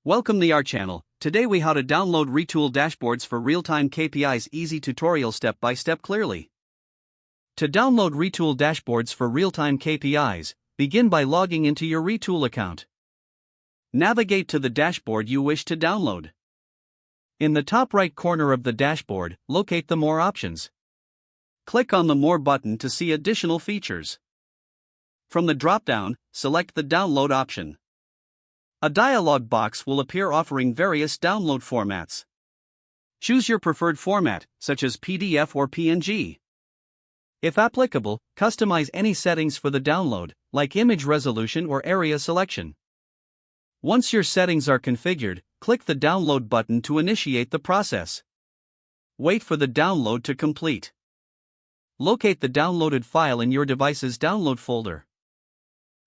Welcome to our channel. Today we how to download Retool dashboards for real-time KPIs. Easy tutorial step by step clearly. To download Retool dashboards for real-time KPIs, begin by logging into your Retool account. Navigate to the dashboard you wish to download. In the top right corner of the dashboard, locate the More options. Click on the More button to see additional features. From the drop-down, select the Download option. A dialog box will appear offering various download formats. Choose your preferred format, such as PDF or PNG. If applicable, customize any settings for the download, like image resolution or area selection. Once your settings are configured, click the Download button to initiate the process. Wait for the download to complete. Locate the downloaded file in your device's download folder.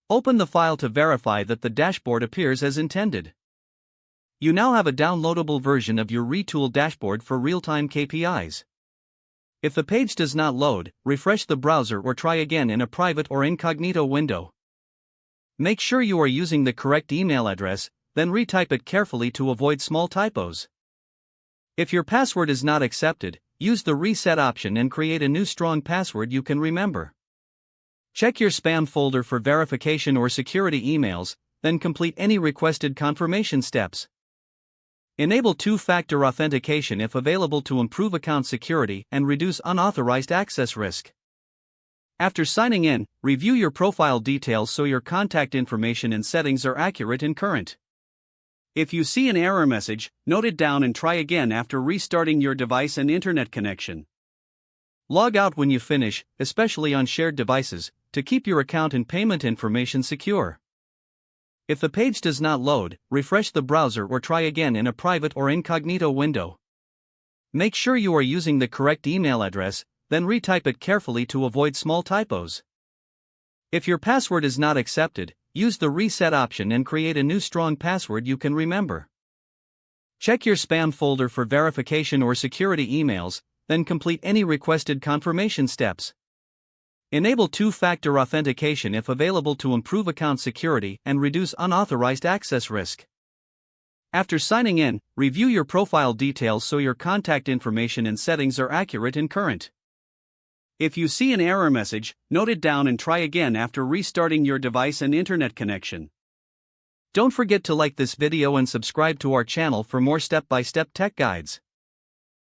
Open the file to verify that the dashboard appears as intended. You now have a downloadable version of your Retool dashboard for real-time KPIs. If the page does not load, refresh the browser or try again in a private or incognito window. Make sure you are using the correct email address, then retype it carefully to avoid small typos. If your password is not accepted, use the Reset option and create a new strong password you can remember. Check your spam folder for verification or security emails, then complete any requested confirmation steps. Enable two-factor authentication if available to improve account security and reduce unauthorized access risk. After signing in, review your profile details so your contact information and settings are accurate and current. If you see an error message, note it down and try again after restarting your device and internet connection. Log out when you finish, especially on shared devices, to keep your account and payment information secure. If the page does not load, refresh the browser or try again in a private or incognito window. Make sure you are using the correct email address, then retype it carefully to avoid small typos. If your password is not accepted, use the Reset option and create a new strong password you can remember. Check your spam folder for verification or security emails, then complete any requested confirmation steps. Enable two-factor authentication if available to improve account security and reduce unauthorized access risk. After signing in, review your profile details so your contact information and settings are accurate and current. If you see an error message, note it down and try again after restarting your device and internet connection. Don't forget to like this video and subscribe to our channel for more step-by-step tech guides.